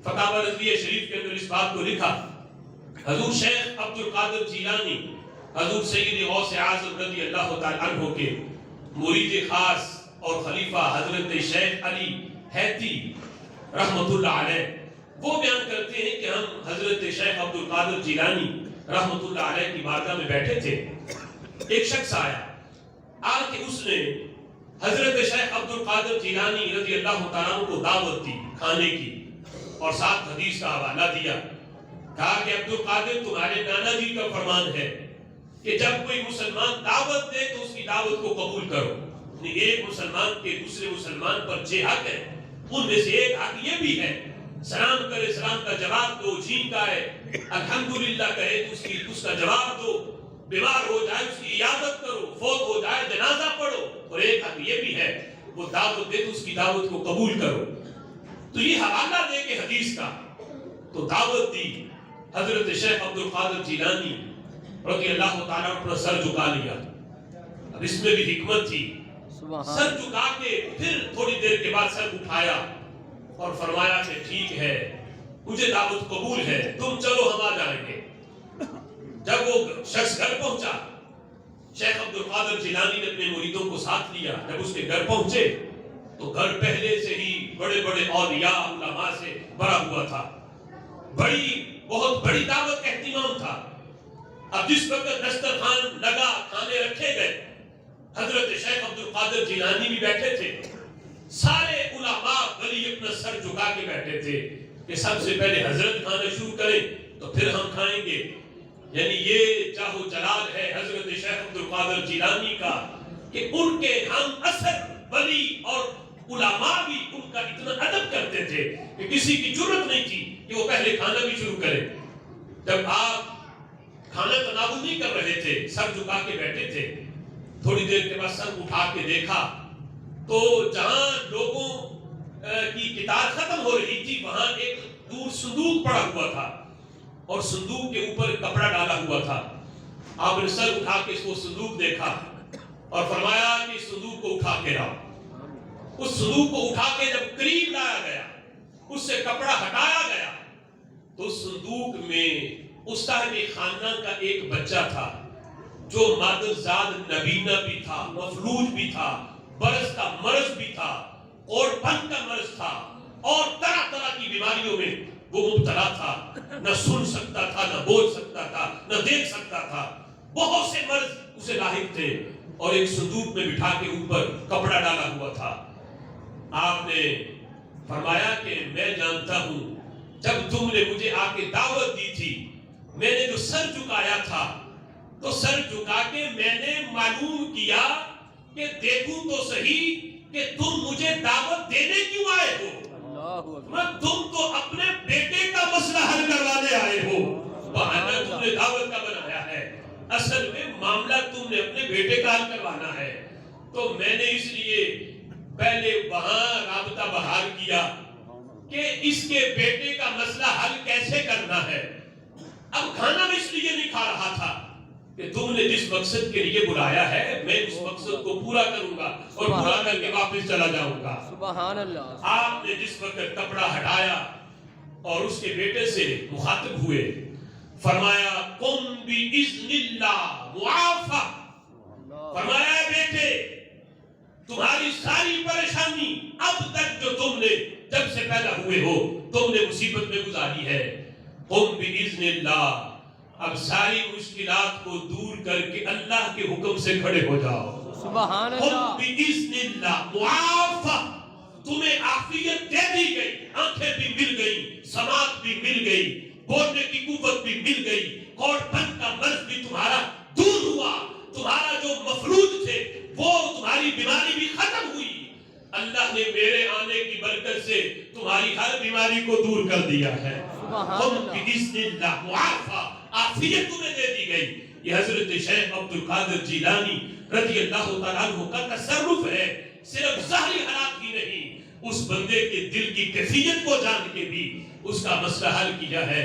فتاوی رضویہ شریف کے اندر اس بات کو لکھا، حضور شیخ عبد القادر جیلانی حضور سید غوث اعظم رضی اللہ تعالی عنہ کے مرید خاص اور خلیفہ حضرت شیخ علی حیتی رحمت اللہ علیہ وہ بیان کرتے ہیں کہ ہم حضرت شیخ عبد القادر جیلانی رحمت اللہ علیہ کی بارگاہ میں بیٹھے تھے، ایک شخص آیا آ کے اس نے حضرت شیخ عبد القادر جیلانی رضی اللہ تعالیٰ عنہ کو دعوت دی کھانے کی، اور ساتھ حدیث کا حوالہ دیا، کہا کہ عبد القادر تمہارے نانا جی کا فرمان ہے کہ جب کوئی مسلمان دعوت دے تو اس کی دعوت کو قبول کرو، یعنی ایک مسلمان کے دوسرے مسلمان پر 6 حق ہے، ان میں سے ایک حق یہ بھی ہے سلام کرے سلام کا جواب دو، چھینکا ہے الحمدللہ کہے تو اس کا جواب دو، بیمار ہو جائے اس کی عیادت کرو، فوت ہو جائے جنازہ پڑھو، اور ایک حق یہ بھی ہے وہ دعوت دے تو اس کی دعوت کو قبول کرو۔ تو یہ حوالہ دے کے حدیث کا تو دعوت دی، حضرت شیخ عبد القادر جیلانی رضی اللہ تعالیٰ اپنا سر جھکا لیا۔ اب اس میں بھی حکمت تھی، سر جھکا کے پھر تھوڑی دیر کے بعد سر اٹھایا اور فرمایا کہ ٹھیک ہے مجھے دعوت قبول ہے، تم چلو ہم آ جائیں گے۔ جب وہ شخص گھر پہنچا، شیخ عبد القادر جیلانی نے اپنے مریدوں کو ساتھ لیا، جب اس کے گھر پہنچے تو گھر پہلے سے ہی بڑے بڑے اولیاء علماء سے بھرا ہوا تھا، بہت بڑی دعوت کا اہتمام تھا۔ اب جس وقت دسترخوان لگا، کھانے رکھے گئے، حضرت شیخ عبد القادر جیلانی بھی بیٹھے تھے، سارے علماء ولی اپنا سر جھکا کے بیٹھے تھے کہ سب سے پہلے حضرت کھانا شروع کریں تو پھر ہم کھائیں گے۔ یعنی یہ جاہ و جلال ہے حضرت شیخ عبد القادر جیلانی کا کہ ان کے ہم اثر ولی اور علماء بھی ان کا اتنا ادب کرتے تھے کہ کسی کی جرت نہیں تھی کہ وہ پہلے کھانا بھی شروع کرے۔ جب آپ کھانا تناول نہیں کر رہے تھے، سر جھکا کے بیٹھے تھے، تھوڑی دیر کے بعد سر اٹھا کے دیکھا تو جہاں لوگوں کی کتاب ختم ہو رہی تھی وہاں ایک دور صندوق پڑا ہوا تھا اور صندوق کے اوپر کپڑا ڈالا ہوا تھا۔ آپ نے سر اٹھا کے اس کو صندوق دیکھا اور فرمایا کہ اس صندوق کو اٹھا کے لاؤ۔ اس صندوق کو اٹھا کے جب قریب لایا گیا، اس سے کپڑا ہٹایا گیا تو اس صندوق میں اس صاحب خاندان کا ایک بچہ تھا جو مادرزاد نبینہ بھی تھا، مفلوج بھی تھا، برس کا مرض بھی تھا، اور پن کا مرض تھا، اور طرح طرح کی بیماریوں میں وہ مبتلا تھا، نہ سن سکتا تھا، نہ بول سکتا تھا، نہ دیکھ سکتا تھا، بہت سے مرض اسے لاحق تھے، اور ایک صندوق میں بٹھا کے اوپر کپڑا ڈالا ہوا تھا۔ آپ نے فرمایا کہ میں جانتا ہوں جب تم نے مجھے آ کے دعوت دی تھی میں نے جو سر جھکایا تھا تو سر جھکا کے میں نے معلوم کیا کہ دیکھوں تو صحیح کہ تم مجھے دعوت دینے کیوں آئے ہو، تم تو اپنے بیٹے کا مسئلہ حل کروانے آئے ہو، بہانہ تم نے دعوت کا بنایا ہے، اصل میں معاملہ تم نے اپنے بیٹے کا حل کروانا ہے۔ تو میں نے اس لیے پہلے وہاں رابطہ بحال کیا کہ اس کے بیٹے کا مسئلہ حل کیسے کرنا ہے۔ اب کھانا میں اس لیے نہیں کھا رہا تھا کہ تم نے جس مقصد کے لیے بلایا ہے میں اس مقصد کو پورا کروں گا اور پورا کر کے واپس چلا جاؤں گا۔ سبحان اللہ۔ آپ نے جس وقت کپڑا ہٹایا اور اس کے بیٹے سے مخاطب ہوئے، فرمایا قم بِإِذْنِ اللَّهِ مُعَافَى، فرمایا بیٹے تمہاری ساری پریشانی اب تک جو تم نے جب سے پیدا ہوئے ہو تم نے مصیبت میں گزاری ہے، قم بِإِذْنِ اللَّهِ، اب ساری مشکلات کو دور کر کے اللہ کے حکم سے کھڑے ہو جاؤ۔ سبحان اللہ۔ قم بِإِذْنِ اللَّهِ مُعَافَى، تمہیں عافیت دے دی گئی، آنکھیں بھی مل گئی، سماعت بھی مل گئی، بولنے کی قوت بھی مل گئی، اور پن کا مرض بھی تمہارا دور ہوا، تمہارا جو مفلوج تھے وہ تمہاری بیماری بھی ختم ہوئی، اللہ نے میرے آنے کی برکت سے تمہاری ہر بیماری کو دور کر دیا ہے۔ قم بِإِذْنِ اللَّهِ مُعَافَى، عافیت تمہیں دے دی گئی۔ یہ حضرت شیخ عبد القادر جیلانی رضی اللہ تعالیٰ عنہ کا تصرف ہے، صرف ظاہری حالات ہی نہیں، اس بندے کے دل کی کیفیت کو جان کے بھی اس کا مسئلہ حل کیا ہے۔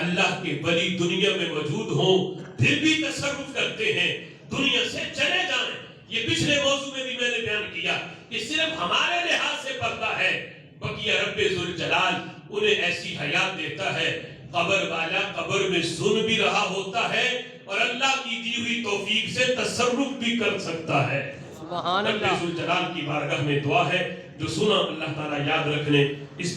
اللہ کے ولی دنیا میں موجود ہوں پھر بھی تصرف کرتے ہیں، دنیا سے چلے جائیں۔ یہ پچھلے موضوع میں بھی میں نے بیان کیا کہ صرف ہمارے لحاظ سے پردہ ہے، بقیہ رب ذوالجلال انہیں ایسی حیات دیتا ہے، قبر والا قبر میں سن بھی رہا ہوتا ہے اور اللہ کی دی ہوئی توفیق سے تصرف بھی کر سکتا ہے۔ سبحان اللہ۔ رب ذوالجلال کی بارگاہ میں دعا ہے، جو سنا اللہ تعالیٰ یاد رکھنے، اس